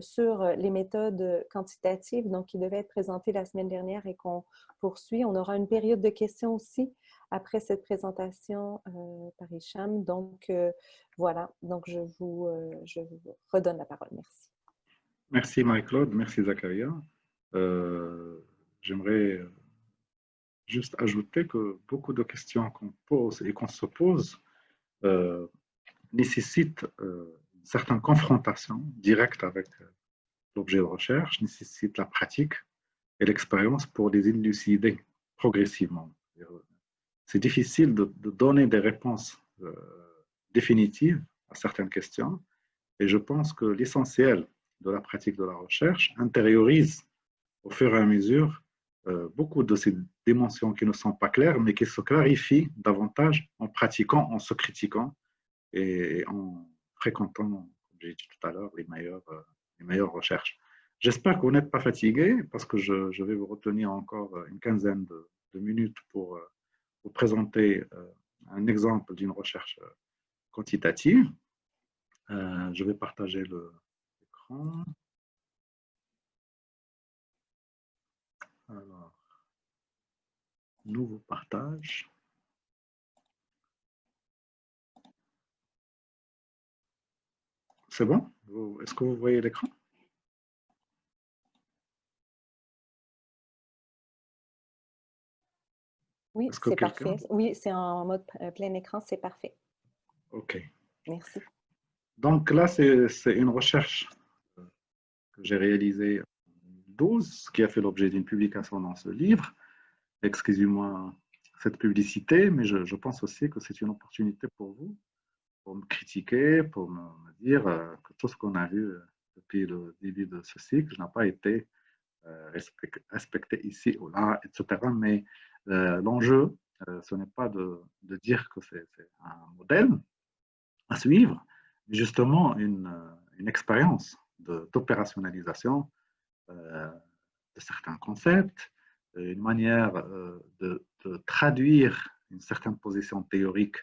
sur les méthodes quantitatives, donc qui devait être présentée la semaine dernière et qu'on poursuit. On aura une période de questions aussi après cette présentation par Hicham. Donc, voilà. Donc, je vous redonne la parole. Merci. Merci Marie-Claude, merci Zakaria. J'aimerais juste ajouter que beaucoup de questions qu'on pose et qu'on se pose nécessitent une certaine confrontation directe avec l'objet de recherche, nécessitent la pratique et l'expérience pour les élucider progressivement. C'est difficile de donner des réponses définitives à certaines questions et je pense que l'essentiel de la pratique de la recherche intériorise au fur et à mesure beaucoup de ces dimensions qui ne sont pas claires, mais qui se clarifient davantage en pratiquant, en se critiquant et en fréquentant, comme j'ai dit tout à l'heure, les meilleures recherches. J'espère que vous n'êtes pas fatigué parce que je vais vous retenir encore une quinzaine de minutes pour vous présenter un exemple d'une recherche quantitative. Je vais partager l'écran. Alors, nouveau partage. C'est bon? Est-ce que vous voyez l'écran? Oui, c'est parfait. Oui, c'est en mode plein écran, c'est parfait. OK. Merci. Donc là, c'est une recherche que j'ai réalisée en 2012, qui a fait l'objet d'une publication dans ce livre. Excusez-moi cette publicité, mais je pense aussi que c'est une opportunité pour vous, pour me critiquer, pour me dire que tout ce qu'on a vu depuis le début de ce cycle n'a pas été respecté ici ou là, etc. Mais l'enjeu, ce n'est pas de dire que c'est un modèle à suivre, mais justement une expérience d'opérationnalisation de certains concepts, une manière de traduire une certaine position théorique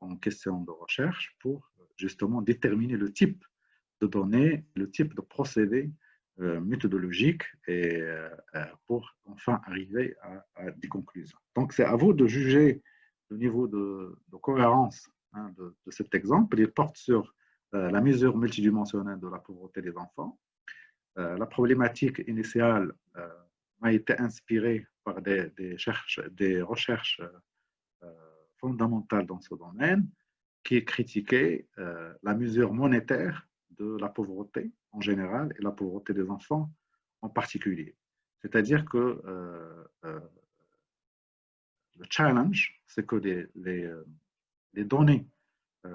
en question de recherche pour justement déterminer le type de données, le type de procédé méthodologique et pour enfin arriver à des conclusions. Donc, c'est à vous de juger le niveau de cohérence de cet exemple. Il porte sur la mesure multidimensionnelle de la pauvreté des enfants. La problématique initiale a été inspirée par des recherches fondamentales dans ce domaine qui critiquaient la mesure monétaire de la pauvreté en général et la pauvreté des enfants en particulier. C'est-à-dire que le challenge, c'est que les données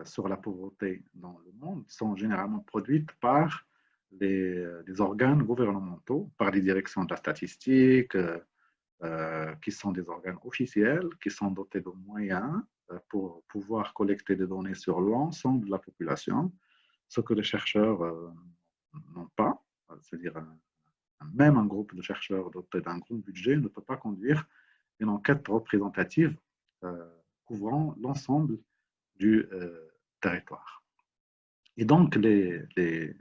sur la pauvreté dans le monde sont généralement produites par les organes gouvernementaux, par les directions de la statistique, qui sont des organes officiels, qui sont dotés de moyens pour pouvoir collecter des données sur l'ensemble de la population, ce que les chercheurs n'ont pas, c'est-à-dire même un groupe de chercheurs doté d'un gros budget ne peut pas conduire une enquête représentative couvrant l'ensemble du territoire. Et donc, les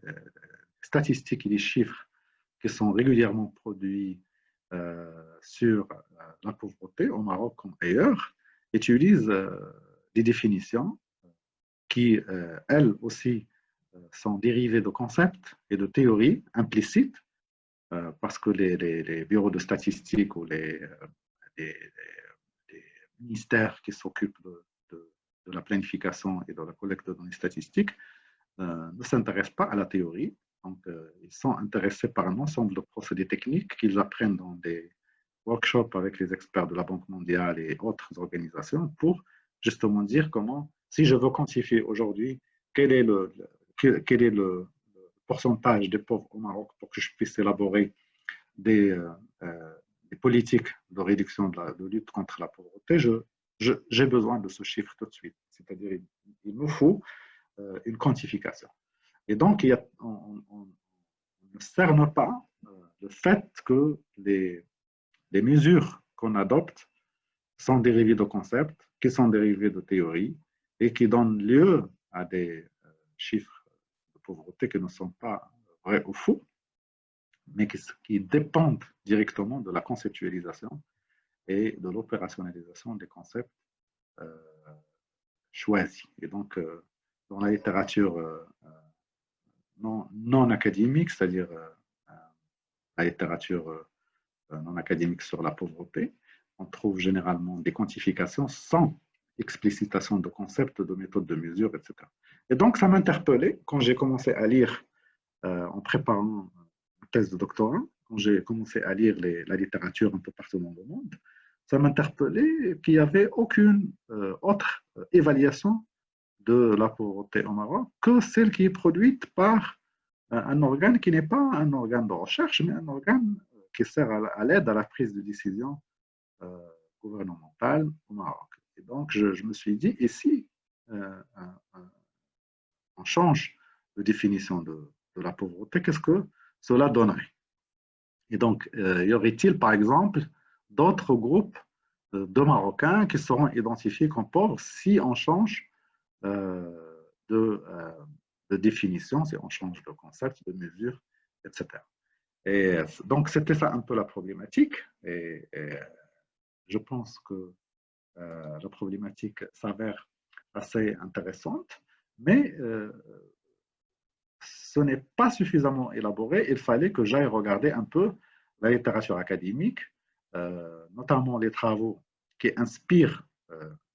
statistiques et les chiffres qui sont régulièrement produits sur la pauvreté au Maroc comme ailleurs utilisent des définitions qui, elles aussi, sont dérivées de concepts et de théories implicites parce que les bureaux de statistiques ou les ministères qui s'occupent de la planification et de la collecte de données statistiques ne s'intéressent pas à la théorie. Donc, ils sont intéressés par un ensemble de procédés techniques qu'ils apprennent dans des workshops avec les experts de la Banque mondiale et autres organisations pour justement dire comment, si je veux quantifier aujourd'hui quel est le pourcentage des pauvres au Maroc pour que je puisse élaborer des politiques de réduction de lutte contre la pauvreté, j'ai besoin de ce chiffre tout de suite. C'est-à-dire, il me faut une quantification. Et donc, on ne cerne pas le fait que les mesures qu'on adopte sont dérivées de concepts, qui sont dérivées de théories et qui donnent lieu à des chiffres de pauvreté qui ne sont pas vrais ou faux, mais qui dépendent directement de la conceptualisation et de l'opérationnalisation des concepts choisis. Et donc, dans la littérature non académique, c'est-à-dire la littérature non académique sur la pauvreté, on trouve généralement des quantifications sans explicitation de concepts, de méthodes de mesure, etc. Et donc, ça m'interpellait quand j'ai commencé à lire, en préparant une thèse de doctorat, quand j'ai commencé à lire la littérature un peu partout dans le monde, ça m'interpellait qu'il n'y avait aucune autre évaluation de la pauvreté au Maroc que celle qui est produite par un organe qui n'est pas un organe de recherche, mais un organe qui sert à l'aide à la prise de décision gouvernementale au Maroc. Et donc, je me suis dit, et si on change de définition de la pauvreté, qu'est-ce que cela donnerait? Et donc, y aurait-il, par exemple, d'autres groupes de Marocains qui seront identifiés comme pauvres si on change de définition, si on change de concept, de mesure, etc. Et donc, c'était ça un peu la problématique. Et je pense que la problématique s'avère assez intéressante, mais ce n'est pas suffisamment élaboré. Il fallait que j'aille regarder un peu la littérature académique, notamment les travaux qui inspirent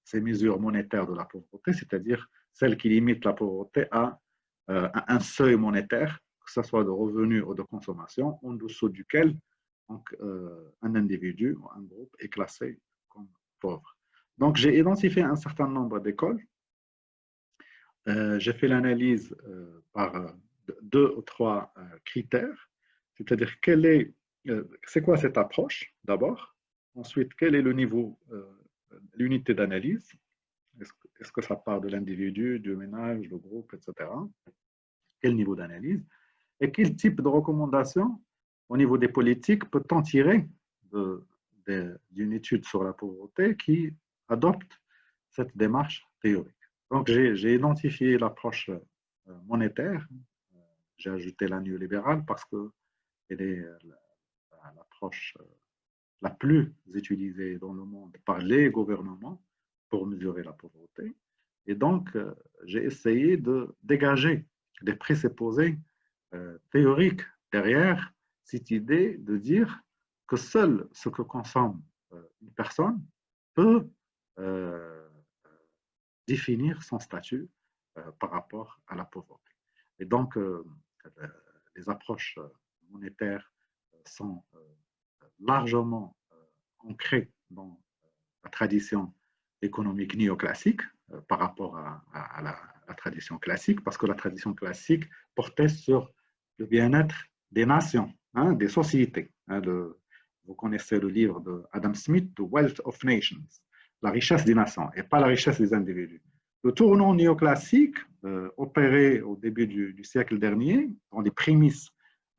ces mesures monétaires de la pauvreté, c'est-à-dire celles qui limitent la pauvreté à un seuil monétaire, que ce soit de revenus ou de consommation, en dessous duquel donc, un individu ou un groupe est classé comme pauvre. Donc, j'ai identifié un certain nombre d'écoles. J'ai fait l'analyse par 2 ou 3 critères, c'est-à-dire c'est quoi cette approche d'abord, ensuite quel est le niveau, l'unité d'analyse, est-ce que ça part de l'individu, du ménage, du groupe, etc. Quel niveau d'analyse et quel type de recommandations au niveau des politiques peut-on tirer d'une étude sur la pauvreté qui adopte cette démarche théorique. Donc, j'ai identifié l'approche monétaire, j'ai ajouté la néolibérale parce qu'elle est l'approche la plus utilisée dans le monde par les gouvernements pour mesurer la pauvreté. Et donc, j'ai essayé de dégager des présupposés théoriques derrière cette idée de dire que seul ce que consomme une personne peut définir son statut par rapport à la pauvreté. Et donc, les approches monétaires sont largement ancrées dans la tradition économique néoclassique par rapport à la tradition classique, parce que la tradition classique portait sur le bien-être des nations, hein, des sociétés. Hein, vous connaissez le livre d'Adam Smith, The Wealth of Nations, la richesse des nations et pas la richesse des individus. Le tournant néoclassique opéré au début du siècle dernier, dont les prémices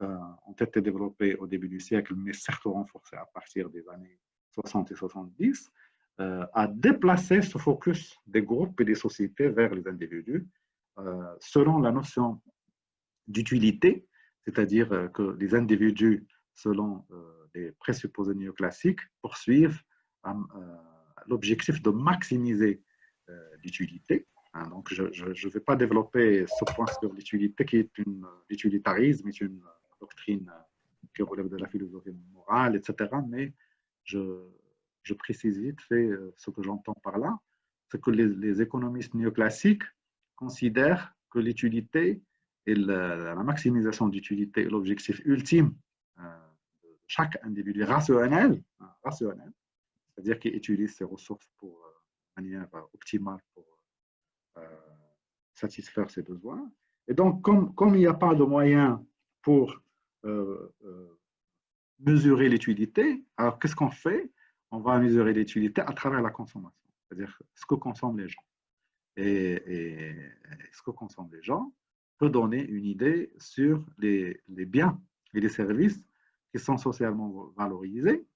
ont été développées au début du siècle, mais certes renforcées à partir des années 60 et 70, a déplacé ce focus des groupes et des sociétés vers les individus selon la notion d'utilité, c'est-à-dire que les individus, selon les présupposés néoclassiques, poursuivent l'objectif de maximiser l'utilité. Hein, donc, je ne vais pas développer ce point sur l'utilité qui est l'utilitarisme, est une doctrine qui relève de la philosophie morale, etc. Mais je précise vite fait ce que j'entends par là, c'est que les économistes néoclassiques considèrent que l'utilité et la maximisation d'utilité est l'objectif ultime de chaque individu rationnel, c'est-à-dire qui utilise ses ressources pour manière optimale pour satisfaire ses besoins. Et donc, comme il n'y a pas de moyen pour mesurer l'utilité, alors qu'est-ce qu'on fait? On va mesurer l'utilité à travers la consommation, c'est-à-dire ce que consomment les gens. Et ce que consomment les gens peut donner une idée sur les biens et les services qui sont socialement valorisés.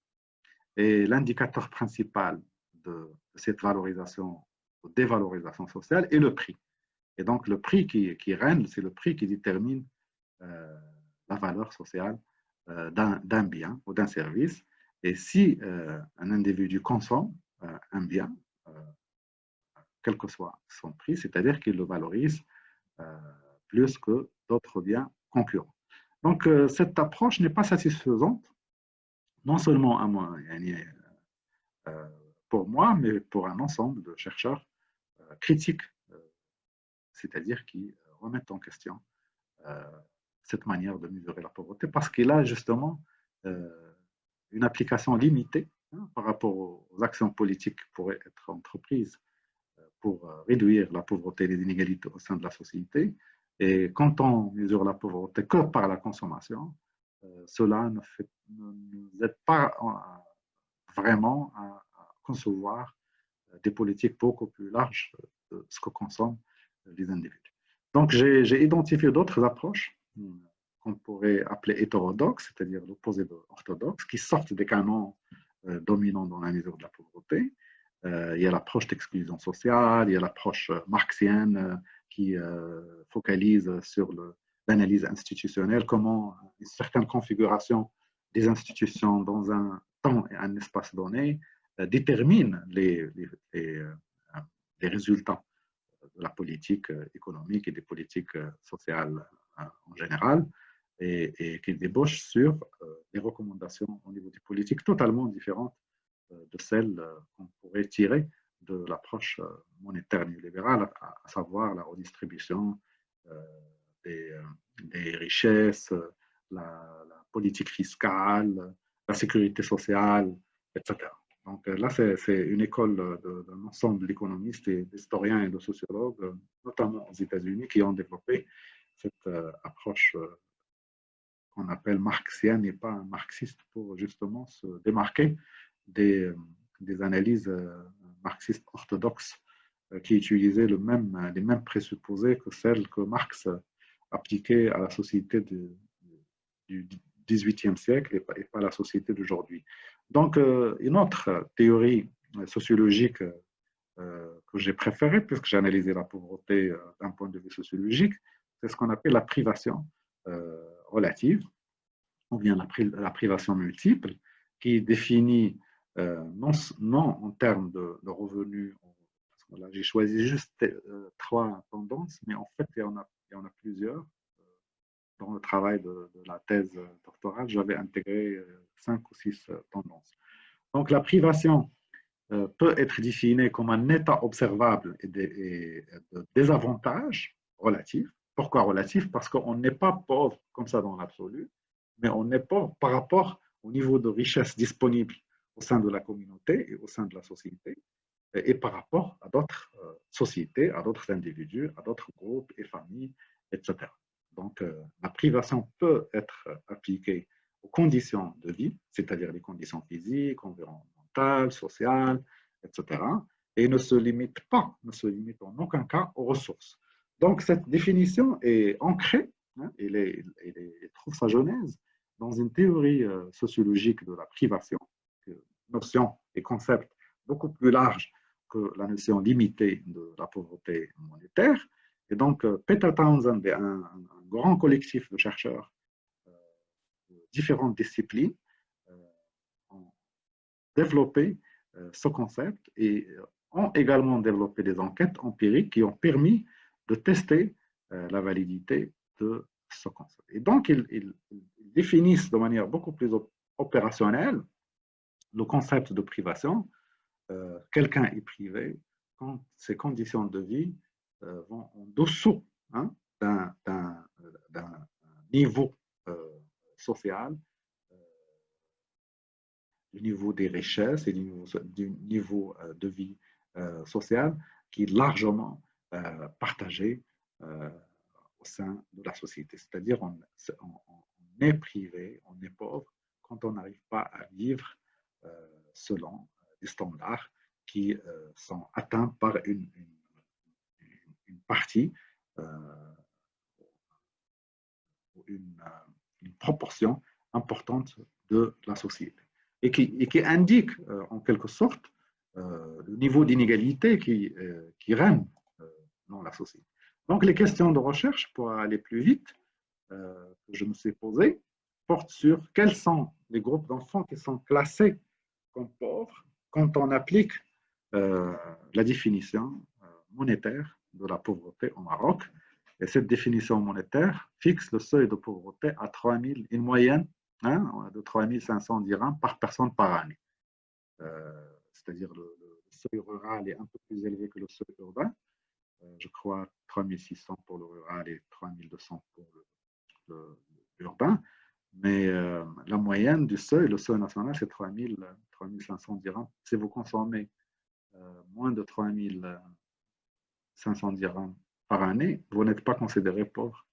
Et l'indicateur principal de cette valorisation ou dévalorisation sociale est le prix. Et donc, le prix qui règne, c'est le prix qui détermine la valeur sociale d'un bien ou d'un service. Et si un individu consomme un bien, quel que soit son prix, c'est-à-dire qu'il le valorise plus que d'autres biens concurrents. Donc, cette approche n'est pas satisfaisante, non seulement pour moi, mais pour un ensemble de chercheurs critiques, c'est-à-dire qui remettent en question euh, cette manière de mesurer la pauvreté, parce qu'il a justement une application limitée par rapport aux actions politiques qui pourraient être entreprises pour réduire la pauvreté et les inégalités au sein de la société. Et quand on mesure la pauvreté que par la consommation, cela ne nous aide pas vraiment à concevoir des politiques beaucoup plus larges de ce que consomment les individus. Donc, j'ai identifié d'autres approches qu'on pourrait appeler hétérodoxes, c'est-à-dire l'opposé de orthodoxe, qui sortent des canons dominants dans la mesure de la pauvreté. Il y a l'approche d'exclusion sociale, il y a l'approche marxienne qui focalise sur l'analyse institutionnelle, comment une certaine configuration des institutions dans un temps et un espace donné détermine les résultats de la politique économique et des politiques sociales en général, et qui débauche sur des recommandations au niveau des politiques totalement différentes de celles qu'on pourrait tirer de l'approche monétaire néolibérale, à savoir la redistribution des, des richesses, la politique fiscale, la sécurité sociale, etc. Donc là, c'est une école d'un ensemble d'économistes et d'historiens et de sociologues, notamment aux États-Unis, qui ont développé cette approche qu'on appelle marxienne et pas marxiste pour justement se démarquer des analyses marxistes orthodoxes qui utilisaient les mêmes présupposés que celles que Marx appliquait à la société du XVIIIe siècle et pas à la société d'aujourd'hui. Donc, une autre théorie sociologique que j'ai préférée, puisque j'ai analysé la pauvreté d'un point de vue sociologique, c'est ce qu'on appelle la privation relative, ou bien la privation multiple, qui définit non en termes de revenus. J'ai choisi juste trois tendances, mais en fait, il y en a plusieurs. Dans le travail de la thèse doctorale, j'avais intégré 5 ou 6 tendances. Donc, la privation peut être définie comme un état observable et de désavantage relatif. Pourquoi relatif? Parce qu'on n'est pas pauvre comme ça dans l'absolu, mais on est pauvre par rapport au niveau de richesse disponible au sein de la communauté et au sein de la société, et par rapport à d'autres sociétés, à d'autres individus, à d'autres groupes et familles, etc. Donc, la privation peut être appliquée aux conditions de vie, c'est-à-dire les conditions physiques, environnementales, sociales, etc. Et ne se limite en aucun cas aux ressources. Donc, cette définition est ancrée, elle trouve sa genèse dans une théorie sociologique de la privation, notion et concept beaucoup plus large que la notion limitée de la pauvreté monétaire. Et donc, Peter Townsend et un grand collectif de chercheurs de différentes disciplines ont développé ce concept et ont également développé des enquêtes empiriques qui ont permis de tester la validité de ce concept. Et donc, ils définissent de manière beaucoup plus opérationnelle le concept de privation. Quelqu'un est privé quand ses conditions de vie vont en dessous d'un niveau social, du niveau des richesses et du niveau de vie sociale qui est largement partagé au sein de la société. C'est-à-dire on est privé, on est pauvre quand on n'arrive pas à vivre selon des standards qui sont atteints par une partie, une proportion importante de la société. Et qui indique en quelque sorte le niveau d'inégalité qui règne dans la société. Donc les questions de recherche, pour aller plus vite, que je me suis posée porte sur quels sont les groupes d'enfants qui sont classés comme pauvres quand on applique la définition monétaire de la pauvreté au Maroc. Et cette définition monétaire fixe le seuil de pauvreté à 3000, une moyenne de 3500 dirhams par personne par année. C'est-à-dire le seuil rural est un peu plus élevé que le seuil urbain. Je crois 3600 pour le rural et 3200 pour l'urbain. Mais la moyenne du seuil, le seuil national, c'est 3500 dirhams. Si vous consommez moins de 3500 dirhams par année, vous n'êtes pas considéré pauvre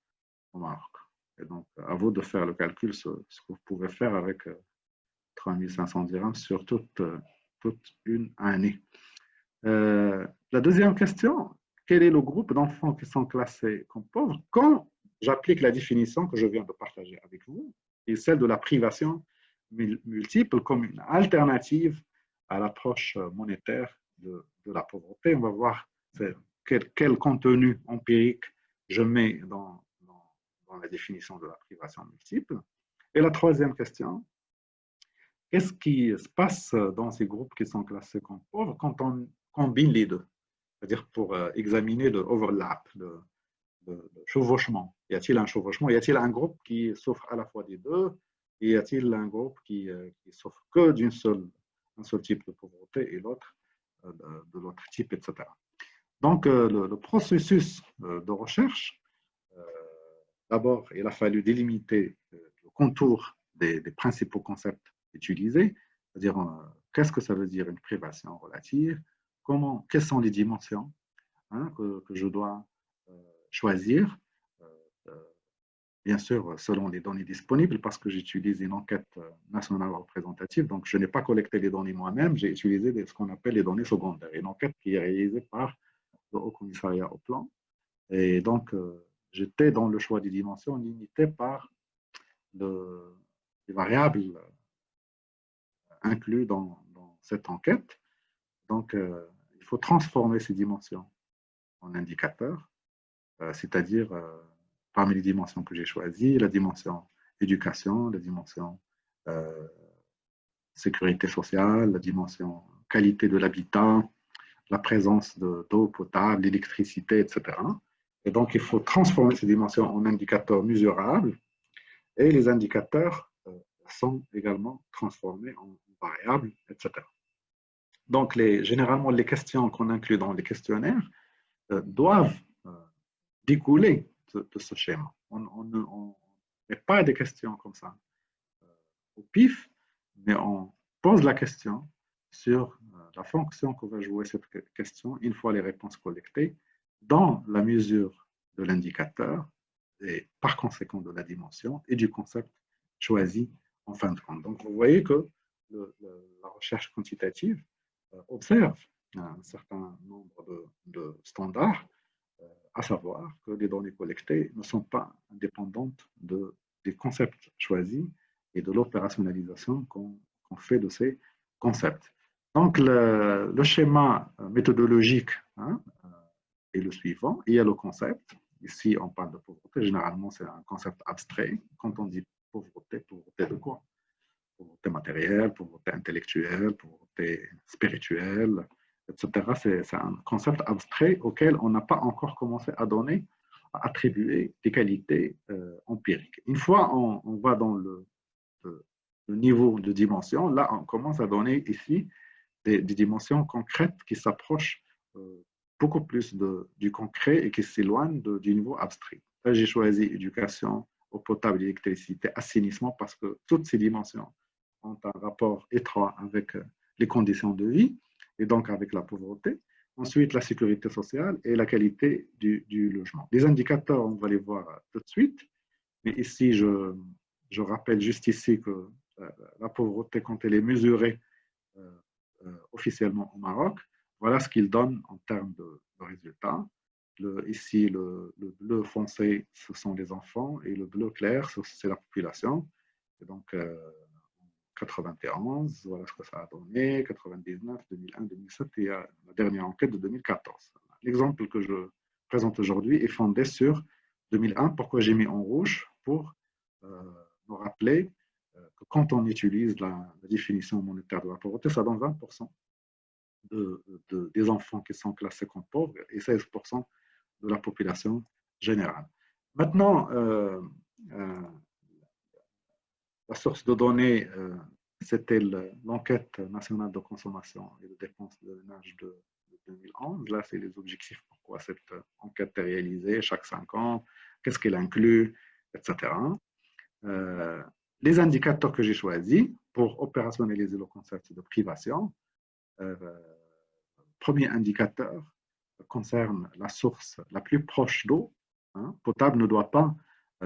au Maroc. Et donc, à vous de faire le calcul, ce que vous pouvez faire avec 3500 dirhams sur toute une année. La deuxième question, quel est le groupe d'enfants qui sont classés comme pauvres quand j'applique la définition que je viens de partager avec vous, et celle de la privation multiple comme une alternative à l'approche monétaire de la pauvreté. On va voir quel contenu empirique je mets dans la définition de la privation multiple. Et la troisième question, qu'est-ce qui se passe dans ces groupes qui sont classés comme pauvres quand on combine les deux? C'est-à-dire pour examiner le overlap, le chevauchement. Y a-t-il un chevauchement? Y a-t-il un groupe qui souffre à la fois des deux? Et y a-t-il un groupe qui souffre que d'un seul type de pauvreté et l'autre de l'autre type, etc. Donc, le processus de recherche, d'abord, il a fallu délimiter le contour des principaux concepts utilisés, c'est-à-dire qu'est-ce que ça veut dire une privation relative, quelles sont les dimensions que je dois choisir, bien sûr, selon les données disponibles, parce que j'utilise une enquête nationale représentative, donc je n'ai pas collecté les données moi-même, j'ai utilisé ce qu'on appelle les données secondaires, une enquête qui est réalisée par le Haut Commissariat au Plan. Et donc, j'étais dans le choix des dimensions limité par les variables incluses dans cette enquête. Donc, il faut transformer ces dimensions en indicateurs, c'est-à-dire parmi les dimensions que j'ai choisies, la dimension éducation, la dimension sécurité sociale, la dimension qualité de l'habitat, la présence d'eau potable, l'électricité, etc. Et donc, il faut transformer ces dimensions en indicateurs mesurables et les indicateurs sont également transformés en variables, etc. Donc, généralement, les questions qu'on inclut dans les questionnaires doivent découler de ce schéma. On ne met pas des questions comme ça au pif, mais on pose la question sur la fonction que va jouer cette question une fois les réponses collectées dans la mesure de l'indicateur et par conséquent de la dimension et du concept choisi en fin de compte. Donc, vous voyez que la recherche quantitative observe un certain nombre de standards, à savoir que les données collectées ne sont pas indépendantes des concepts choisis et de l'opérationnalisation qu'on fait de ces concepts. Donc, le schéma méthodologique est le suivant. Il y a le concept. Ici, on parle de pauvreté. Généralement, c'est un concept abstrait. Quand on dit pauvreté, pauvreté de quoi? Pauvreté matérielle, pauvreté intellectuelle, pauvreté spirituelle, etc. C'est un concept abstrait auquel on n'a pas encore commencé à donner, à attribuer des qualités empiriques. Une fois on va dans le niveau de dimension, là, on commence à donner ici des dimensions concrètes qui s'approchent beaucoup plus du concret et qui s'éloignent du niveau abstrait. Là, j'ai choisi éducation, eau potable, électricité, assainissement, parce que toutes ces dimensions ont un rapport étroit avec les conditions de vie et donc avec la pauvreté. Ensuite, la sécurité sociale et la qualité du logement. Les indicateurs, on va les voir tout de suite, mais ici, je rappelle juste ici que la pauvreté, quand elle est mesurée officiellement au Maroc, voilà ce qu'il donne en termes de résultats. Ici, le bleu foncé, ce sont les enfants, et le bleu clair, c'est la population. Et donc, 91, voilà ce que ça a donné, 99, 2001, 2007 et la dernière enquête de 2014. L'exemple que je présente aujourd'hui est fondé sur 2001. Pourquoi j'ai mis en rouge? pour nous rappeler que quand on utilise la définition monétaire de la pauvreté, ça donne 20% des enfants qui sont classés comme pauvres et 16% de la population générale. Maintenant, la source de données, c'était l'enquête nationale de consommation et de dépenses de ménage de 2011. Là, c'est les objectifs, pourquoi cette enquête est réalisée chaque 5 ans, qu'est-ce qu'elle inclut, etc. Les indicateurs que j'ai choisis pour opérationnaliser le concept de privation. Premier indicateur concerne la source la plus proche d'eau. Potable ne doit pas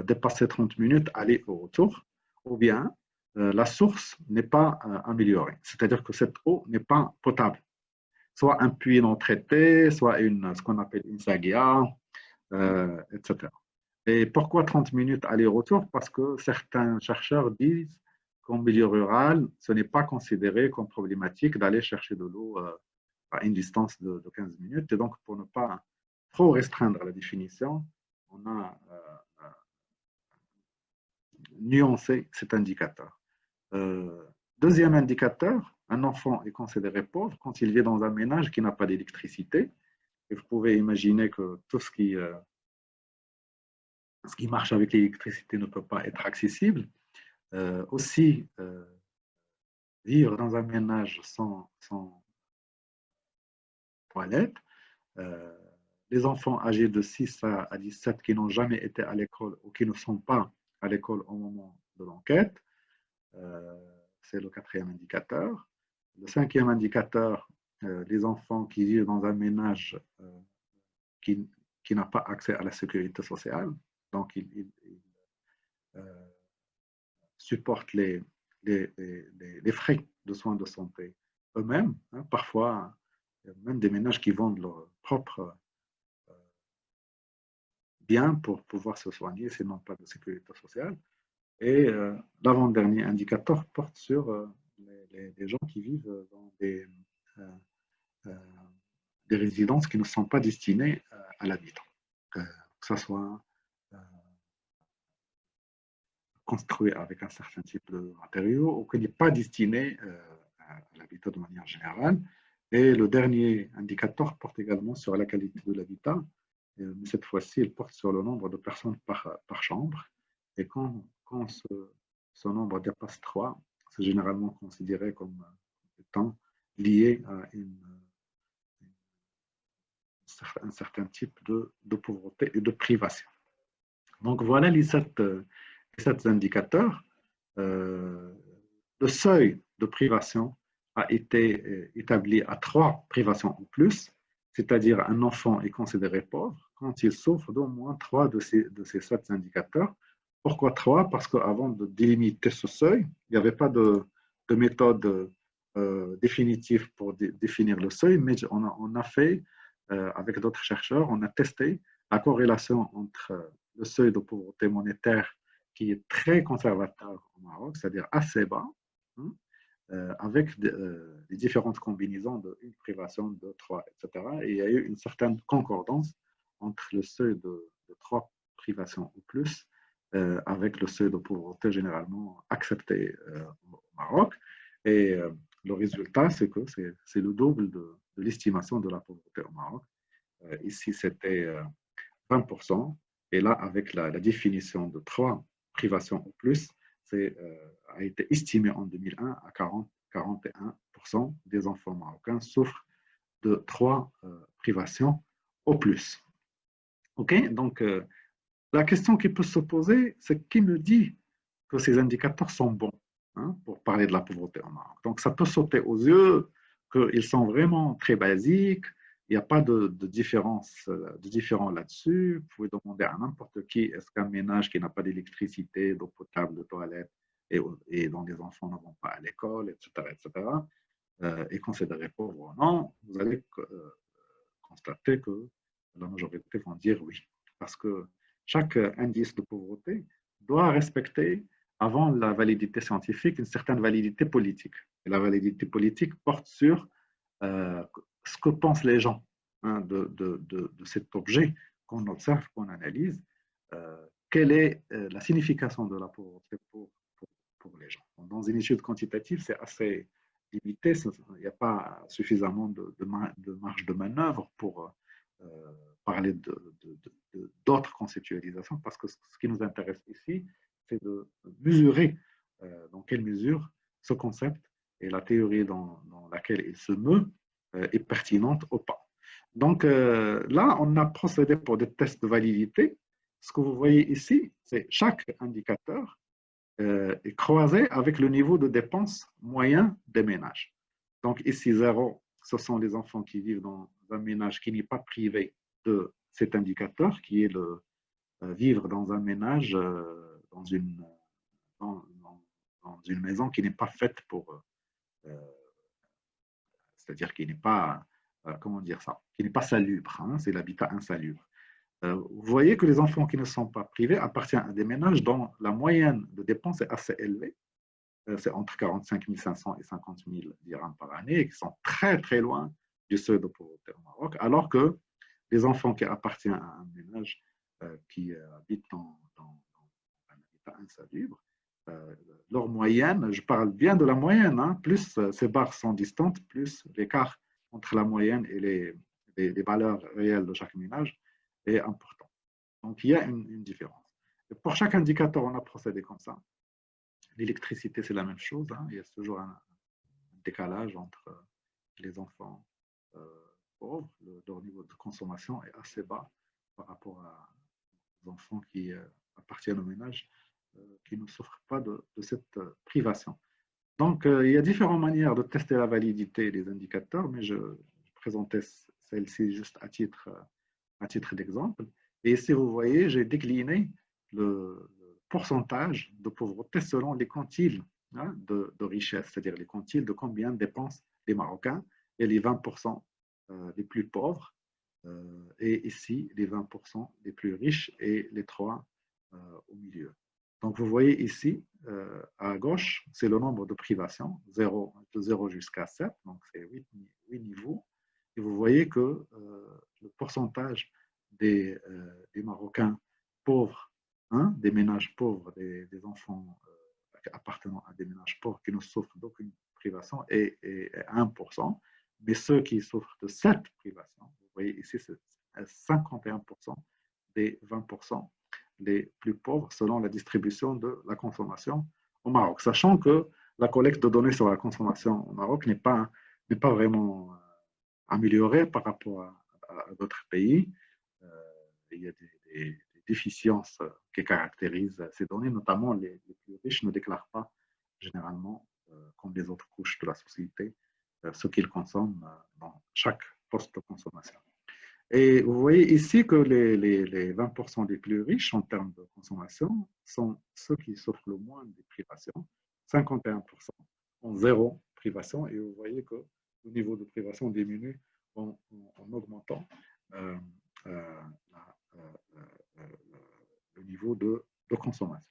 dépasser 30 minutes aller au retour, ou bien la source n'est pas améliorée, c'est-à-dire que cette eau n'est pas potable. Soit un puits non traité, soit ce qu'on appelle une sagia, etc. Et pourquoi 30 minutes aller-retour? Parce que certains chercheurs disent qu'en milieu rural, ce n'est pas considéré comme problématique d'aller chercher de l'eau à une distance de 15 minutes. Et donc, pour ne pas trop restreindre la définition, on a nuancé cet indicateur. Deuxième indicateur, un enfant est considéré pauvre quand il vit dans un ménage qui n'a pas d'électricité. Et vous pouvez imaginer que tout ce qui marche avec l'électricité ne peut pas être accessible. Aussi, vivre dans un ménage sans toilette, les enfants âgés de 6 à 17 qui n'ont jamais été à l'école ou qui ne sont pas à l'école au moment de l'enquête, c'est le quatrième indicateur. Le cinquième indicateur, les enfants qui vivent dans un ménage qui n'a pas accès à la sécurité sociale, donc ils supportent les frais de soins de santé eux-mêmes. Parfois, il y a même des ménages qui vendent leur propre bien pour pouvoir se soigner, sinon pas de sécurité sociale. Et l'avant-dernier indicateur porte sur les gens qui vivent dans des résidences qui ne sont pas destinées à l'habitant, que ce soit construit avec un certain type de matériaux ou qui n'est pas destiné à l'habitat de manière générale. Et le dernier indicateur porte également sur la qualité de l'habitat. Mais cette fois-ci, il porte sur le nombre de personnes par chambre. Et quand ce nombre dépasse 3, c'est généralement considéré comme étant lié à un certain type de pauvreté et de privation. Donc voilà les 7 indicateurs. Le seuil de privation a été établi à 3 privations ou plus, c'est-à-dire un enfant est considéré pauvre quand il souffre d'au moins 3 de ces 7 indicateurs. Pourquoi 3? Parce qu'avant de délimiter ce seuil, il n'y avait pas de méthode définitive pour définir le seuil, mais on a fait, avec d'autres chercheurs, on a testé la corrélation entre le seuil de pauvreté monétaire qui est très conservateur au Maroc, c'est-à-dire assez bas, avec les différentes combinaisons de une privation, de 3, etc. Et il y a eu une certaine concordance entre le seuil de 3 privations ou plus avec le seuil de pauvreté généralement accepté au Maroc. Et le résultat, c'est que c'est le double de l'estimation de la pauvreté au Maroc. Ici, c'était 20%. Et là, avec la définition de 3 privations ou plus, a été estimé en 2001 à 41% des enfants marocains souffrent de 3 privations au plus. OK? Donc, la question qui peut se poser, c'est qui me dit que ces indicateurs sont bons pour parler de la pauvreté au Maroc? Donc, ça peut sauter aux yeux qu'ils sont vraiment très basiques. Il n'y a pas de différence là-dessus. Vous pouvez demander à n'importe qui, est-ce qu'un ménage qui n'a pas d'électricité, d'eau potable, de toilette, et dont les enfants ne vont pas à l'école, etc., est considéré pauvre ou non, vous allez constater que la majorité vont dire oui. Parce que chaque indice de pauvreté doit respecter, avant la validité scientifique, une certaine validité politique. Et la validité politique porte sur ce que pensent les gens de cet objet qu'on observe, qu'on analyse. quelle est la signification de la pauvreté pour les gens. Dans une étude quantitative, c'est assez limité, il n'y a pas suffisamment de marge de manœuvre pour parler d'autres conceptualisations, parce que ce qui nous intéresse ici, c'est de mesurer dans quelle mesure ce concept et la théorie dans laquelle il se meut est pertinente ou pas. Donc là, on a procédé pour des tests de validité. Ce que vous voyez ici, c'est chaque indicateur est croisé avec le niveau de dépenses moyen des ménages. Donc ici, 0, ce sont les enfants qui vivent dans un ménage qui n'est pas privé de cet indicateur, qui est le vivre dans un ménage, dans une maison qui n'est pas faite pour, c'est-à-dire qui n'est pas, comment dire ça, qui n'est pas salubre, hein, c'est l'habitat insalubre. Vous voyez que les enfants qui ne sont pas privés appartiennent à des ménages dont la moyenne de dépenses est assez élevée. C'est entre 45 500 et 50 000 dirhams par année, et qui sont très très loin du seuil de pauvreté au Maroc, alors que les enfants qui appartiennent à un ménage qui habite dans un habitat insalubre, leur moyenne, je parle bien de la moyenne, hein, plus ces barres sont distantes, plus l'écart entre la moyenne et les valeurs réelles de chaque ménage est important. Donc, il y a une différence. Et pour chaque indicateur, on a procédé comme ça. L'électricité, c'est la même chose. Hein. Il y a toujours un décalage entre les enfants pauvres. Leur niveau de consommation est assez bas par rapport aux enfants qui appartiennent au ménage qui ne souffrent pas de cette privation. Donc, il y a différentes manières de tester la validité des indicateurs, mais je présentais celle-ci juste à titre d'exemple. Et ici, vous voyez, j'ai décliné le pourcentage de pauvreté selon les quantiles hein, de richesse, c'est-à-dire les quantiles de combien dépensent les Marocains et les 20% les plus pauvres, et ici, les 20% les plus riches et les 3 au milieu. Donc, vous voyez ici, à gauche, c'est le nombre de privations, de 0 jusqu'à 7, donc c'est 8 niveaux. Et vous voyez que le pourcentage des Marocains pauvres, hein, des ménages pauvres, des enfants appartenant à des ménages pauvres qui ne souffrent d'aucune privation est 1%. Mais ceux qui souffrent de 7 privations, vous voyez ici, c'est 51% des 20% les plus pauvres selon la distribution de la consommation au Maroc. Sachant que la collecte de données sur la consommation au Maroc n'est pas vraiment améliorée par rapport à d'autres pays. Il y a des déficiences qui caractérisent ces données, notamment les plus riches ne déclarent pas généralement, comme les autres couches de la société, ce qu'ils consomment dans chaque poste de consommation. Et vous voyez ici que les 20% les plus riches en termes de consommation sont ceux qui souffrent le moins des privations, 51% ont 0 privation, et vous voyez que le niveau de privation diminue en augmentant le niveau de consommation.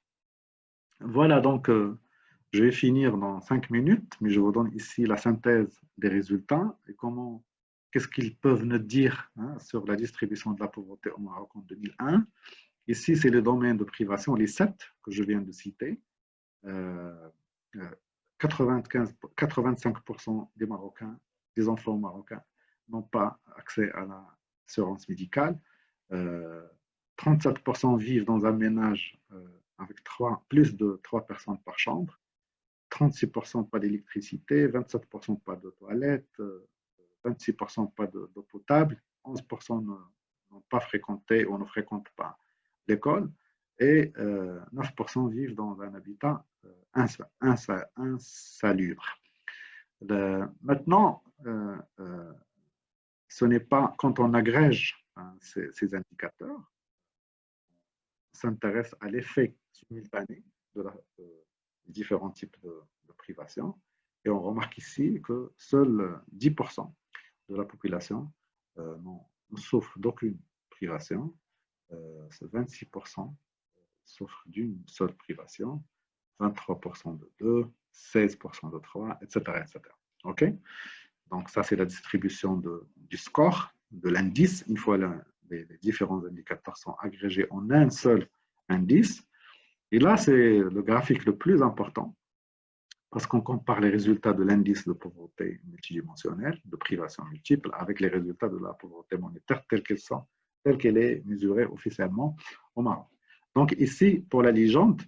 Voilà, donc je vais finir dans 5 minutes, mais je vous donne ici la synthèse des résultats et qu'est-ce qu'ils peuvent nous dire hein, sur la distribution de la pauvreté au Maroc en 2001. Ici, c'est le domaine de privation, les 7 que je viens de citer. 85% des Marocains, des enfants marocains, n'ont pas accès à l'assurance médicale. 37% vivent dans un ménage avec plus de 3 personnes par chambre. 36% pas d'électricité, 27% pas de toilettes, 26% pas d'eau potable, 11% n'ont pas fréquenté ou ne fréquentent pas l'école et 9% vivent dans un habitat insalubre. Maintenant, ce n'est pas quand on agrège hein, ces indicateurs, on s'intéresse à l'effet simultané des différents types de privation et on remarque ici que seuls 10% de la population ne souffre d'aucune privation, 26% souffrent d'une seule privation, 23% de 2, 16% de 3, etc. etc. OK? Donc, ça, c'est la distribution du score, de l'indice. Une fois les différents indicateurs sont agrégés en un seul indices. Et là, c'est le graphique le plus important parce qu'on compare les résultats de l'indice de pauvreté multidimensionnelle, de privation multiple, avec les résultats de la pauvreté monétaire telle qu'elle est mesurée officiellement au Maroc. Donc ici, pour la légende,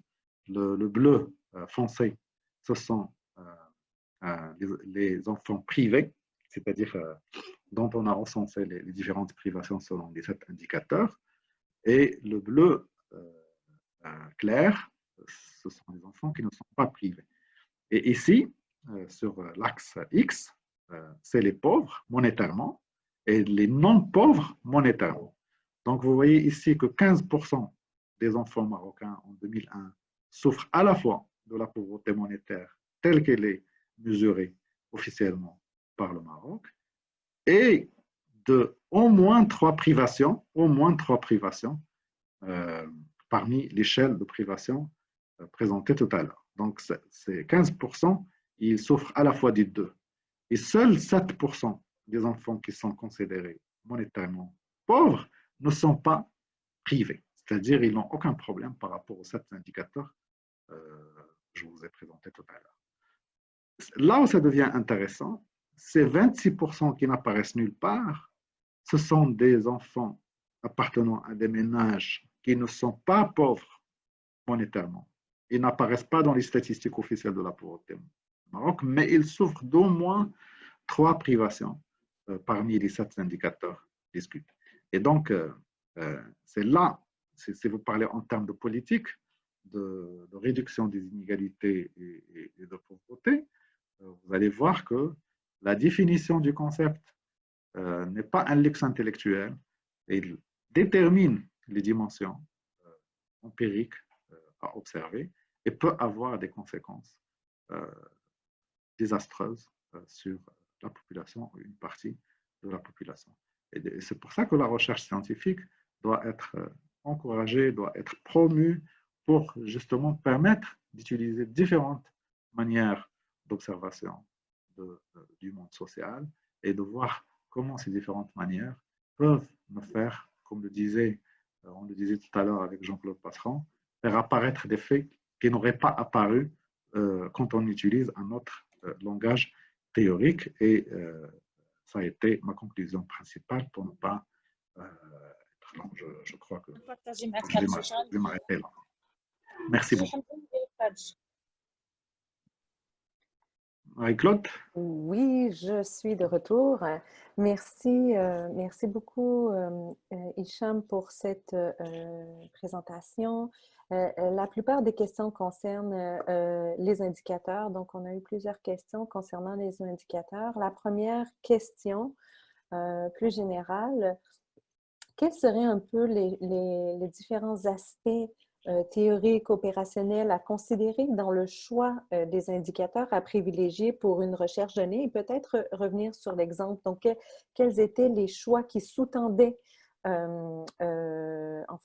le bleu foncé, ce sont les enfants privés, c'est-à-dire dont on a recensé les différentes privations selon les 7 indicateurs, et le bleu clair, ce sont les enfants qui ne sont pas privés. Et ici, sur l'axe X, c'est les pauvres monétairement et les non-pauvres monétairement. Donc, vous voyez ici que 15% des enfants marocains en 2001 souffrent à la fois de la pauvreté monétaire telle qu'elle est mesurée officiellement par le Maroc et de au moins 3 privations, parmi l'échelle de privation présentée tout à l'heure. Donc, c'est 15%, ils souffrent à la fois des deux. Et seuls 7% des enfants qui sont considérés monétairement pauvres ne sont pas privés. C'est-à-dire ils n'ont aucun problème par rapport aux 7 indicateurs que je vous ai présentés tout à l'heure. Là où ça devient intéressant, ces 26% qui n'apparaissent nulle part, ce sont des enfants appartenant à des ménages qui ne sont pas pauvres monétairement. Ils n'apparaissent pas dans les statistiques officielles de la pauvreté au Maroc, mais ils souffrent d'au moins 3 privations parmi les 7 indicateurs discutés. Et donc, c'est là, si vous parlez en termes de politique, de réduction des inégalités et de pauvreté, vous allez voir que la définition du concept n'est pas un luxe intellectuel. Il détermine les dimensions empiriques à observer et peut avoir des conséquences désastreuses sur la population ou une partie de la population. Et c'est pour ça que la recherche scientifique doit être encouragée, doit être promue pour justement permettre d'utiliser différentes manières d'observation du monde social et de voir comment ces différentes manières peuvent nous faire, comme on le disait tout à l'heure avec Jean-Claude Passeron, faire apparaître des faits qui n'auraient pas apparu quand on utilise un autre langage théorique. Et ça a été ma conclusion principale pour ne pas être long. Je crois que je vais m'arrêter là. Merci beaucoup. Marie-Claude? Oui, je suis de retour. Merci, merci beaucoup, Hicham, pour cette présentation. La plupart des questions concernent les indicateurs. Donc, on a eu plusieurs questions concernant les indicateurs. La première question, plus générale, quels seraient un peu les différents aspects théoriques, opérationnels à considérer dans le choix des indicateurs à privilégier pour une recherche donnée et peut-être revenir sur l'exemple. Donc, quels étaient les choix qui sous-tendaient en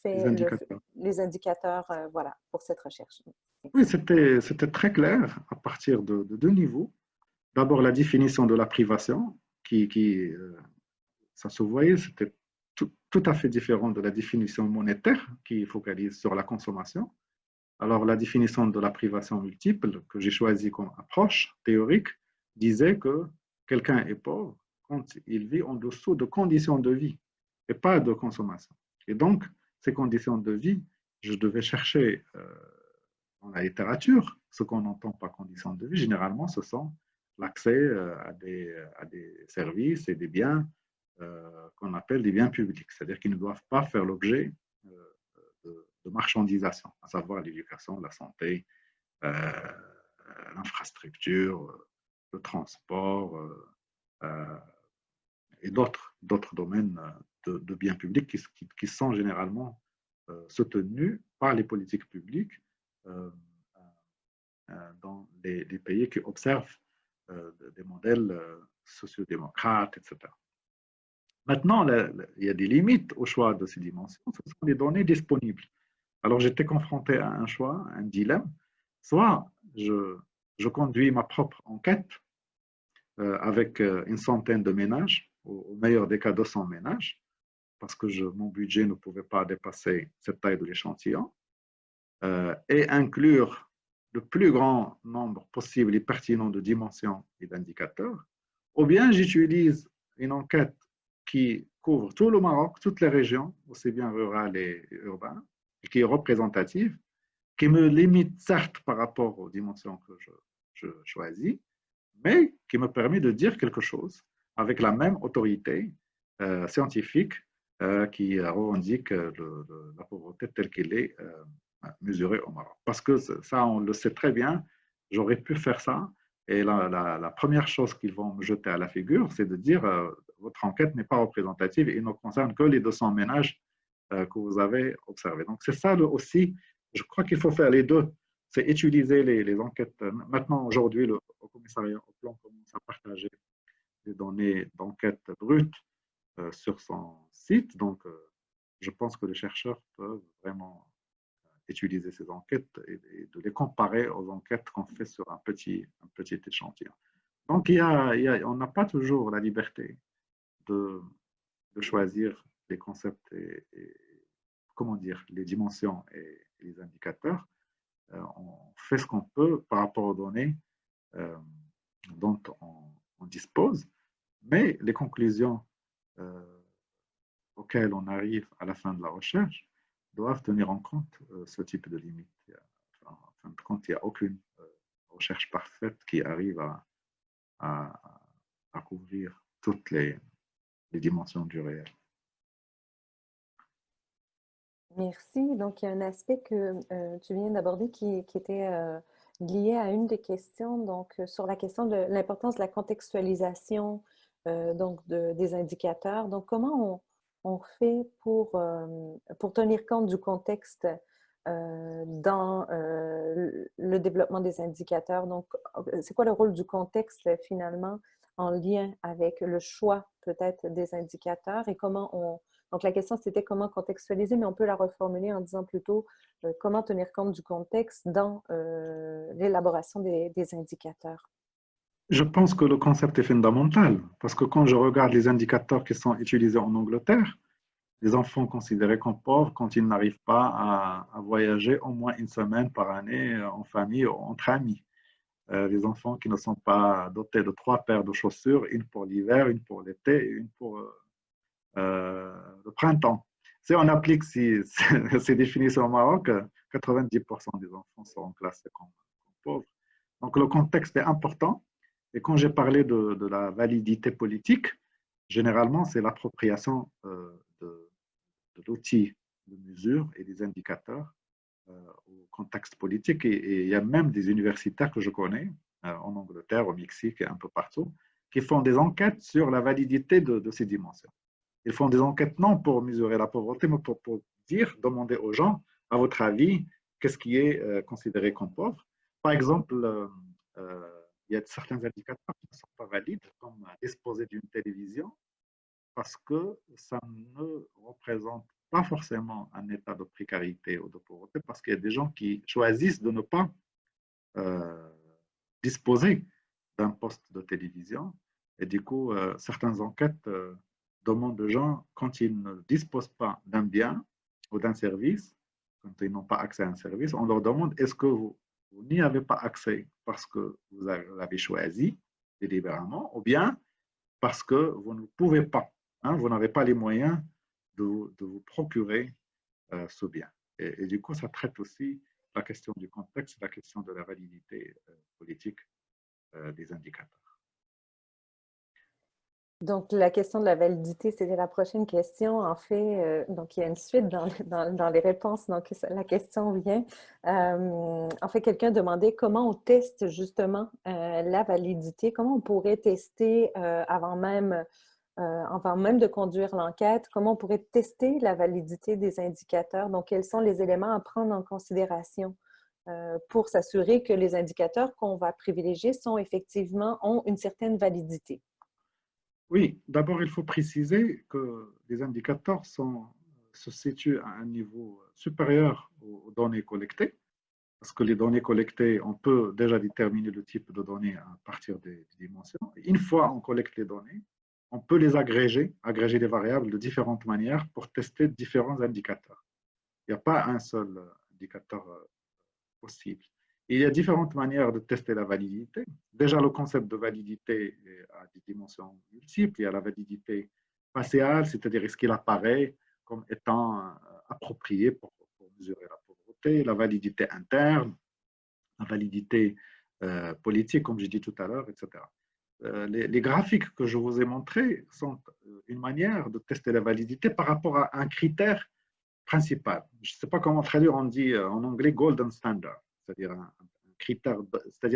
fait les indicateurs voilà, pour cette recherche? Oui, c'était très clair à partir de 2 niveaux. D'abord, la définition de la privation, ça se voyait, c'était tout à fait différent de la définition monétaire qui focalise sur la consommation. Alors, la définition de la privation multiple que j'ai choisie comme approche théorique disait que quelqu'un est pauvre quand il vit en dessous de conditions de vie et pas de consommation. Et donc, ces conditions de vie, je devais chercher dans la littérature ce qu'on entend par conditions de vie. Généralement, ce sont l'accès à des services et des biens qu'on appelle des biens publics, c'est-à-dire qu'ils ne doivent pas faire l'objet de marchandisation, à savoir l'éducation, la santé, l'infrastructure, le transport et d'autres domaines de biens publics qui sont généralement soutenus par les politiques publiques dans les pays qui observent des modèles sociodémocrates, etc. Maintenant, il y a des limites au choix de ces dimensions. Ce sont les données disponibles. Alors, j'étais confronté à un choix, un dilemme. Soit je conduis ma propre enquête avec une centaine de ménages, au meilleur des cas 200 ménages, parce que mon budget ne pouvait pas dépasser cette taille de l'échantillon. et inclure le plus grand nombre possible et pertinent de dimensions et d'indicateurs, ou bien j'utilise une enquête qui couvre tout le Maroc, toutes les régions, aussi bien rurales et urbaines, qui est représentative, qui me limite certes par rapport aux dimensions que je choisis, mais qui me permet de dire quelque chose avec la même autorité scientifique qui revendique la pauvreté telle qu'elle est mesurée au Maroc. Parce que ça, on le sait très bien, j'aurais pu faire ça, et la première chose qu'ils vont me jeter à la figure, c'est de dire votre enquête n'est pas représentative et ne concerne que les 200 ménages que vous avez observés. Donc c'est ça aussi, je crois qu'il faut faire les deux, c'est utiliser les enquêtes. Maintenant, aujourd'hui, le commissariat au plan commence à partager des données d'enquête brutes sur son site. Donc, je pense que les chercheurs peuvent vraiment utiliser ces enquêtes et de les comparer aux enquêtes qu'on fait sur un petit échantillon. Donc, on n'a pas toujours la liberté de choisir les concepts comment dire, les dimensions et les indicateurs. On fait ce qu'on peut par rapport aux données dont on dispose, mais les conclusions auxquelles on arrive à la fin de la recherche doivent tenir en compte ce type de limite. En fin de compte, il n'y a aucune recherche parfaite qui arrive à couvrir toutes les dimensions du réel. Merci. Donc, il y a un aspect que tu viens d'aborder qui était lié à une des questions, donc sur la question de l'importance de la contextualisation donc des indicateurs. Donc, comment on fait pour tenir compte du contexte dans le développement des indicateurs? Donc, c'est quoi le rôle du contexte finalement en lien avec le choix peut-être des indicateurs et comment on... Donc, la question, c'était comment contextualiser, mais on peut la reformuler en disant plutôt comment tenir compte du contexte dans l'élaboration des indicateurs. Je pense que le concept est fondamental parce que quand je regarde les indicateurs qui sont utilisés en Angleterre, les enfants considérés comme pauvres quand ils n'arrivent pas à voyager au moins une semaine par année en famille ou entre amis. Les enfants qui ne sont pas dotés de 3 paires de chaussures, une pour l'hiver, une pour l'été et une pour le printemps. Si on applique ces définitions au Maroc, 90% des enfants seront classés comme pauvres. Donc le contexte est important. Et quand j'ai parlé de la validité politique, généralement, c'est l'appropriation de l'outil de mesure et des indicateurs au contexte politique. Et il y a même des universitaires que je connais en Angleterre, au Mexique et un peu partout, qui font des enquêtes sur la validité de ces dimensions. Ils font des enquêtes non pour mesurer la pauvreté, mais pour dire, demander aux gens, à votre avis, qu'est-ce qui est considéré comme pauvre. Par exemple, il y a certains indicateurs qui ne sont pas valides, comme disposer d'une télévision, parce que ça ne représente pas forcément un état de précarité ou de pauvreté, parce qu'il y a des gens qui choisissent de ne pas euh, disposer d'un poste de télévision. Et du coup, certaines enquêtes demandent aux gens, quand ils ne disposent pas d'un bien ou d'un service, quand ils n'ont pas accès à un service, on leur demande, est-ce que vous n'y avez pas accès parce que vous l'avez choisi délibérément, ou bien parce que vous ne pouvez pas, hein, vous n'avez pas les moyens de vous procurer ce bien. Et du coup, ça traite aussi la question du contexte, la question de la validité politique des indicateurs. Donc, la question de la validité, c'était la prochaine question. En fait, donc il y a une suite dans les réponses. Donc, la question vient. En fait, quelqu'un demandait comment on teste justement la validité, comment on pourrait tester avant même de conduire l'enquête, comment on pourrait tester la validité des indicateurs. Donc, quels sont les éléments à prendre en considération pour s'assurer que les indicateurs qu'on va privilégier ont une certaine validité. Oui, d'abord, il faut préciser que les indicateurs se situent à un niveau supérieur aux données collectées, parce que les données collectées, on peut déjà déterminer le type de données à partir des dimensions. Une fois on collecte les données, on peut les agréger les variables de différentes manières pour tester différents indicateurs. Il n'y a pas un seul indicateurs possibles. Il y a différentes manières de tester la validité. Déjà, le concept de validité a des dimensions multiples. Il y a la validité faciale, c'est-à-dire est-ce qu'il apparaît comme étant approprié pour mesurer la pauvreté, la validité interne, la validité politique, comme j'ai dit tout à l'heure, etc. Les graphiques que je vous ai montrés sont une manière de tester la validité par rapport à un critère principal. Je ne sais pas comment traduire, on dit en anglais golden standard, c'est-à-dire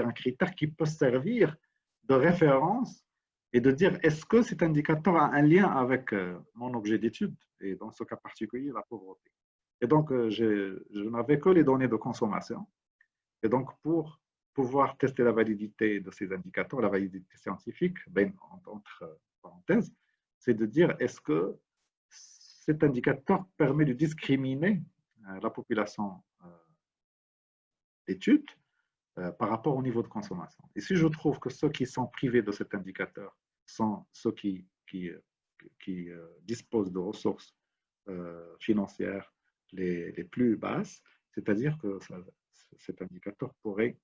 un critère qui peut servir de référence et de dire est-ce que cet indicateur a un lien avec mon objet d'étude, et dans ce cas particulier, la pauvreté. Et donc, je n'avais que les données de consommation. Et donc, pour pouvoir tester la validité de ces indicateurs, la validité scientifique, ben, entre parenthèses, c'est de dire est-ce que cet indicateur permet de discriminer la population d'études par rapport au niveau de consommation. Et si je trouve que ceux qui sont privés de cet indicateur sont ceux qui disposent de ressources financières les plus basses, c'est-à-dire que cet indicateur pourrait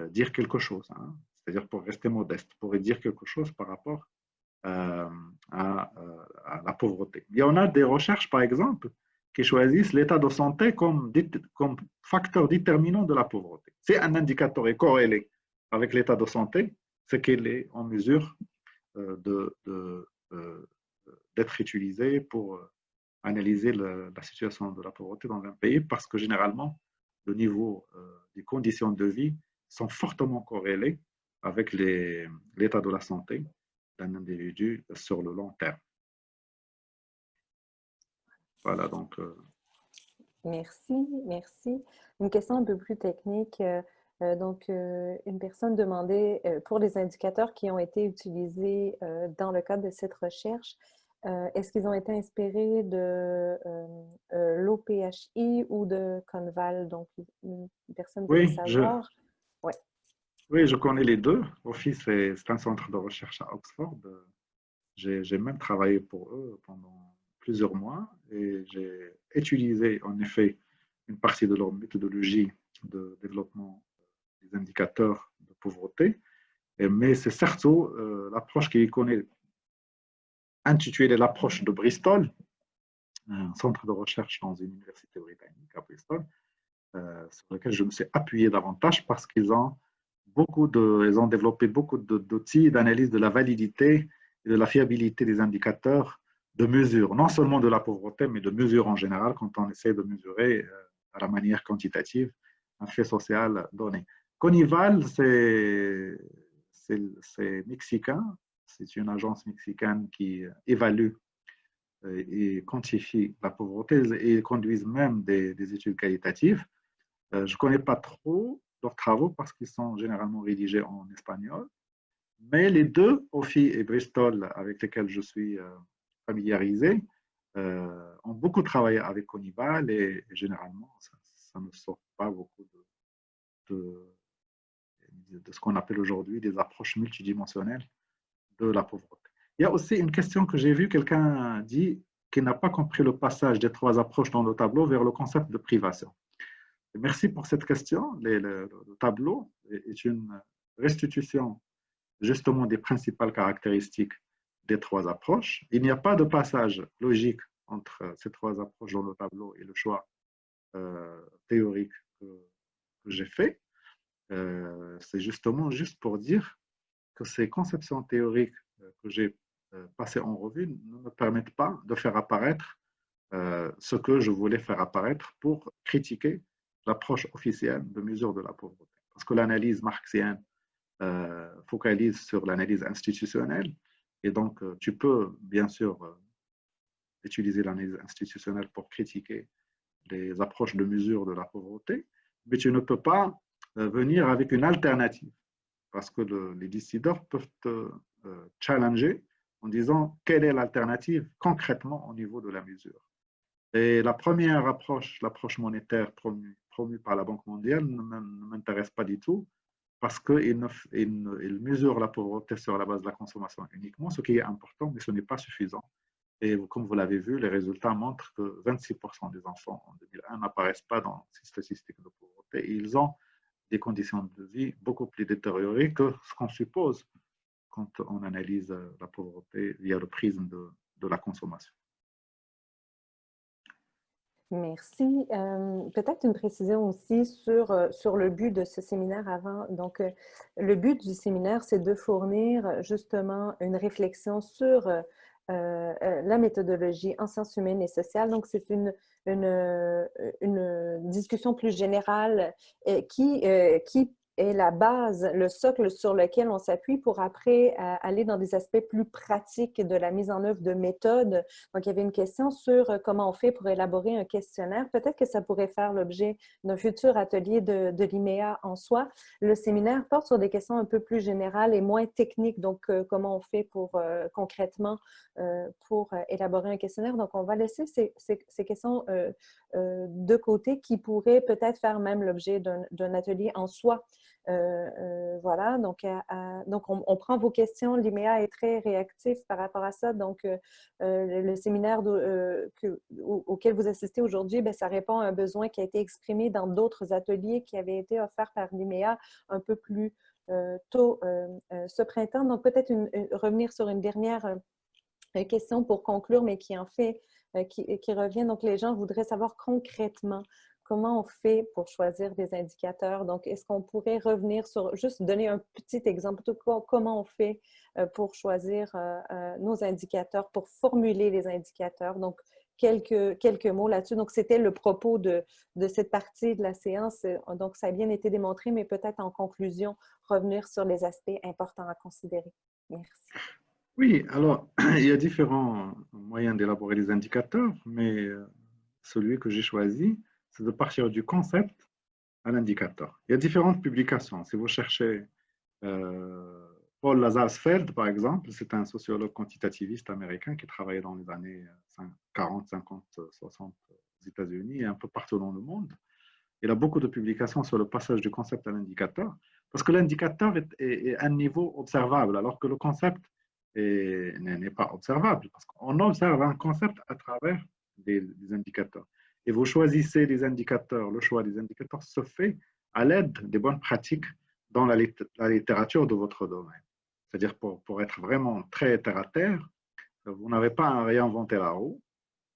dire quelque chose, hein, c'est-à-dire pour rester modeste, pourrait dire quelque chose par rapport à la pauvreté. Il y en a des recherches, par exemple, qui choisissent l'état de santé comme facteur déterminant de la pauvreté. Si un indicateur est corrélé avec l'état de santé, c'est qu'il est en mesure d'être utilisé pour analyser la situation de la pauvreté dans un pays, parce que généralement, le niveau des conditions de vie sont fortement corrélés avec l'état de la santé d'un individu sur le long terme. Voilà, donc. Merci, merci. Une question un peu plus technique. Une personne demandait pour les indicateurs qui ont été utilisés dans le cadre de cette recherche, est-ce qu'ils ont été inspirés de l'OPHI ou de Conval? Donc, une personne voulait savoir. Oui, je connais les deux. OPHI, c'est un centre de recherche à Oxford. J'ai même travaillé pour eux pendant plusieurs mois et j'ai utilisé en effet une partie de leur méthodologie de développement des indicateurs de pauvreté. Mais c'est surtout l'approche qui connaît, intitulée l'approche de Bristol, un centre de recherche dans une université britannique à Bristol, sur lequel je me suis appuyé davantage parce qu'ils ont développé beaucoup d'outils d'analyse de la validité et de la fiabilité des indicateurs de mesure, non seulement de la pauvreté, mais de mesure en général, quand on essaie de mesurer à la manière quantitative un fait social donné. Conival, c'est mexicain, c'est une agence mexicaine qui évalue et quantifie la pauvreté et conduisent même des études qualitatives. Je ne connais pas trop leurs travaux parce qu'ils sont généralement rédigés en espagnol, mais les deux, OPHI et Bristol, avec lesquels je suis familiarisé, ont beaucoup travaillé avec Conival et généralement, ça ne sort pas beaucoup de ce qu'on appelle aujourd'hui des approches multidimensionnelles de la pauvreté. Il y a aussi une question que j'ai vue, quelqu'un dit qu'il n'a pas compris le passage des trois approches dans le tableau vers le concept de privation. Merci pour cette question. Le tableau est une restitution justement des principales caractéristiques des trois approches. Il n'y a pas de passage logique entre ces trois approches dans le tableau et le choix théorique que j'ai fait. C'est justement juste pour dire que ces conceptions théoriques que j'ai passées en revue ne me permettent pas de faire apparaître ce que je voulais faire apparaître pour critiquer l'approche officielle de mesure de la pauvreté. Parce que l'analyse marxienne focalise sur l'analyse institutionnelle et donc tu peux bien sûr utiliser l'analyse institutionnelle pour critiquer les approches de mesure de la pauvreté, mais tu ne peux pas venir avec une alternative parce que les décideurs peuvent te challenger en disant quelle est l'alternative concrètement au niveau de la mesure. Et la première approche, l'approche monétaire promue par la Banque mondiale, ne m'intéresse pas du tout parce qu'il mesure la pauvreté sur la base de la consommation uniquement, ce qui est important, mais ce n'est pas suffisant. Et comme vous l'avez vu, les résultats montrent que 26% des enfants en 2001 n'apparaissent pas dans ces statistiques de pauvreté. Et ils ont des conditions de vie beaucoup plus détériorées que ce qu'on suppose quand on analyse la pauvreté via le prisme de la consommation. Merci. Peut-être une précision aussi sur le but de ce séminaire avant. Donc, le but du séminaire, c'est de fournir justement une réflexion sur la méthodologie en sciences humaines et sociales. Donc, c'est une discussion plus générale qui est la base, le socle sur lequel on s'appuie pour après aller dans des aspects plus pratiques de la mise en œuvre de méthodes. Donc, il y avait une question sur comment on fait pour élaborer un questionnaire. Peut-être que ça pourrait faire l'objet d'un futur atelier de l'IMEA en soi. Le séminaire porte sur des questions un peu plus générales et moins techniques. Donc, comment on fait pour concrètement pour élaborer un questionnaire. Donc, on va laisser ces questions de côté qui pourraient peut-être faire même l'objet d'un atelier en soi. Voilà, donc on prend vos questions. L'IMEA est très réactif par rapport à ça. Donc, le séminaire auquel vous assistez aujourd'hui, ça répond à un besoin qui a été exprimé dans d'autres ateliers qui avaient été offerts par l'IMEA un peu plus tôt ce printemps. Donc, peut-être revenir sur une dernière question pour conclure, mais qui en fait, qui revient. Donc, les gens voudraient savoir concrètement comment on fait pour choisir des indicateurs. Donc, est-ce qu'on pourrait revenir sur, juste donner un petit exemple, comment on fait pour choisir nos indicateurs, pour formuler les indicateurs. Donc, quelques mots là-dessus. Donc, c'était le propos de cette partie de la séance. Donc, ça a bien été démontré, mais peut-être en conclusion, revenir sur les aspects importants à considérer. Merci. Oui, alors, il y a différents moyens d'élaborer les indicateurs, mais celui que j'ai choisi, c'est de partir du concept à l'indicateur. Il y a différentes publications. Si vous cherchez Paul Lazarsfeld, par exemple, c'est un sociologue quantitativiste américain qui travaillait dans les années 40, 50, 60 aux États-Unis et un peu partout dans le monde. Il a beaucoup de publications sur le passage du concept à l'indicateur, parce que l'indicateur est à un niveau observable, alors que le concept n'est pas observable, parce qu'on observe un concept à travers des indicateurs. Et vous choisissez les indicateurs, le choix des indicateurs se fait à l'aide des bonnes pratiques dans la littérature de votre domaine. C'est-à-dire pour être vraiment très terre à terre, vous n'avez pas à réinventer la roue.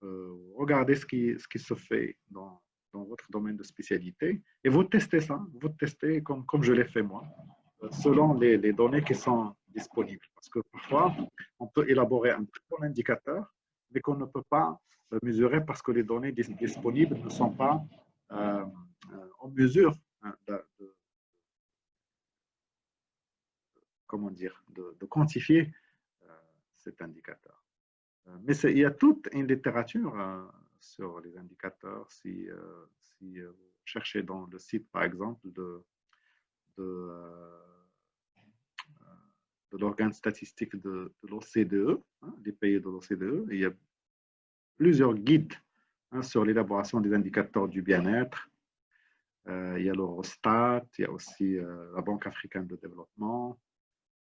Regardez ce qui se fait dans votre domaine de spécialité et vous testez ça, vous testez comme je l'ai fait moi, selon les données qui sont disponibles. Parce que parfois, on peut élaborer un très bon indicateur, mais qu'on ne peut pas mesurer parce que les données disponibles ne sont pas en mesure de quantifier cet indicateur. Mais il y a toute une littérature sur les indicateurs. Si vous cherchez dans le site, par exemple, de l'organe statistique de l'OCDE, des pays de l'OCDE, il y a plusieurs guides sur l'élaboration des indicateurs du bien-être. Il y a l'Eurostat, il y a aussi la Banque africaine de développement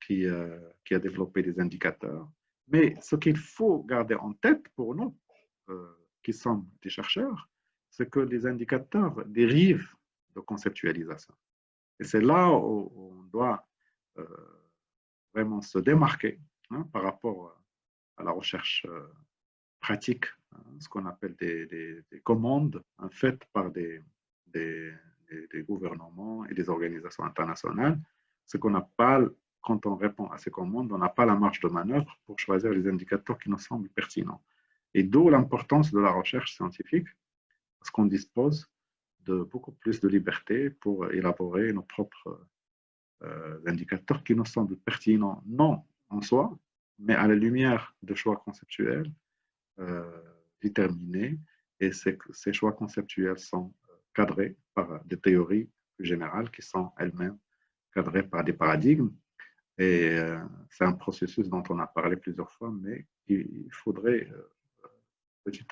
qui a développé des indicateurs. Mais ce qu'il faut garder en tête pour nous, qui sommes des chercheurs, c'est que les indicateurs dérivent de conceptualisation. Et c'est là où on doit vraiment se démarquer par rapport à la recherche pratique, ce qu'on appelle des commandes faites par des gouvernements et des organisations internationales. Ce qu'on n'a pas, quand on répond à ces commandes, on n'a pas la marge de manœuvre pour choisir les indicateurs qui nous semblent pertinents. Et d'où l'importance de la recherche scientifique, parce qu'on dispose de beaucoup plus de liberté pour élaborer nos propres indicateurs qui nous semblent pertinents, non en soi, mais à la lumière de choix conceptuels déterminés. Et ces choix conceptuels sont cadrés par des théories plus générales qui sont elles-mêmes cadrées par des paradigmes. Et c'est un processus dont on a parlé plusieurs fois, mais il faudrait petit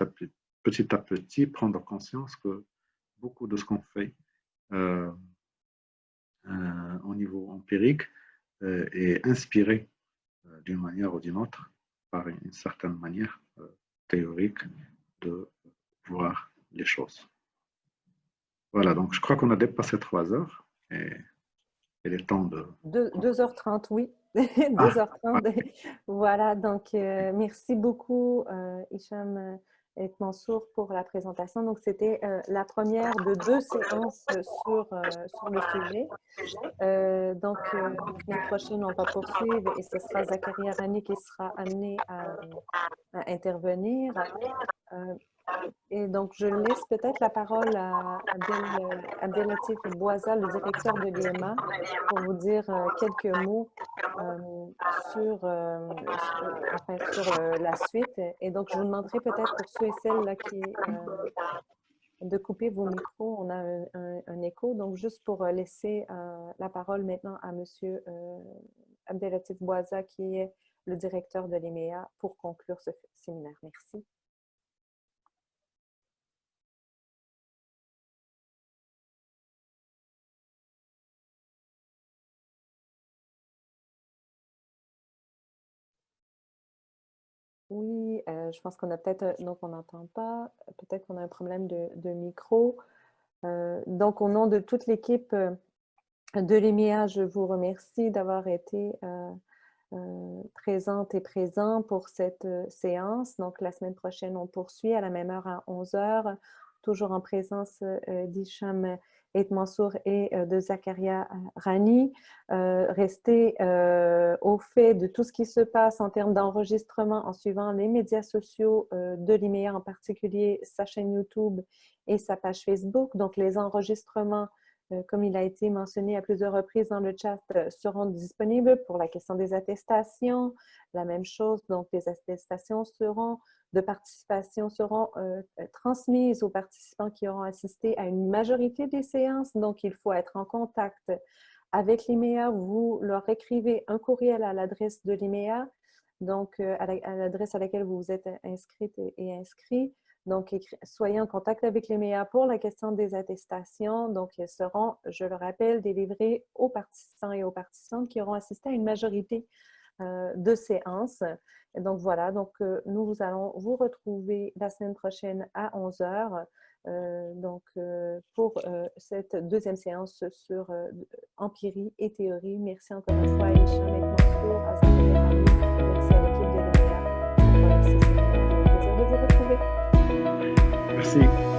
à petit prendre conscience que beaucoup de ce qu'on fait au niveau empirique est inspiré d'une manière ou d'une autre par une certaine manière théorique de voir les choses. Voilà, donc je crois qu'on a dépassé 3 heures et il est temps de... 2h30, oui. Ah, 2h30. Voilà, donc merci beaucoup, Hicham et Mansour, pour la présentation. Donc, c'était la première de 2 séances sur le sujet. Donc, la semaine prochaine, on va poursuivre et ce sera Zakaria Rani qui sera amené à intervenir. Et donc, je laisse peut-être la parole à Abdelatif Bouaza, le directeur de l'IEMA, pour vous dire quelques mots sur la suite. Et donc, je vous demanderai peut-être pour ceux et celles là, de couper vos micros. On a un écho. Donc, juste pour laisser la parole maintenant à M. Abdelatif Bouaza, qui est le directeur de l'IMEA, pour conclure ce séminaire. Merci. Oui, je pense qu'on a peut-être, donc on n'entend pas, peut-être qu'on a un problème de micro. Donc, au nom de toute l'équipe de l'EMEA, je vous remercie d'avoir été présente et présent pour cette séance. Donc, la semaine prochaine, on poursuit à la même heure à 11 heures, toujours en présence d'Hicham et Mansour et de Zakaria Rani. Restez au fait de tout ce qui se passe en termes d'enregistrement en suivant les médias sociaux de l'IMEA, en particulier sa chaîne YouTube et sa page Facebook. Donc, les enregistrements, comme il a été mentionné à plusieurs reprises dans le chat, seront disponibles pour la question des attestations. La même chose, donc les attestations de participation seront transmises aux participants qui auront assisté à une majorité des séances. Donc, il faut être en contact avec l'IMEA. Vous leur écrivez un courriel à l'adresse de l'IMEA, donc à l'adresse à laquelle vous vous êtes inscrite et inscrit. Donc, soyez en contact avec l'IMEA pour la question des attestations. Donc, elles seront, je le rappelle, délivrées aux participants et aux participantes qui auront assisté à une majorité de séances. Et donc, voilà. Donc, nous allons vous retrouver la semaine prochaine à 11 heures. Pour cette deuxième séance sur empirie et théorie. Merci encore une fois à Hicham et Mansour, à Zakaria Rani. Merci à l'équipe de l'IMEA pour ce séminaire. Un plaisir de vous retrouver. merci.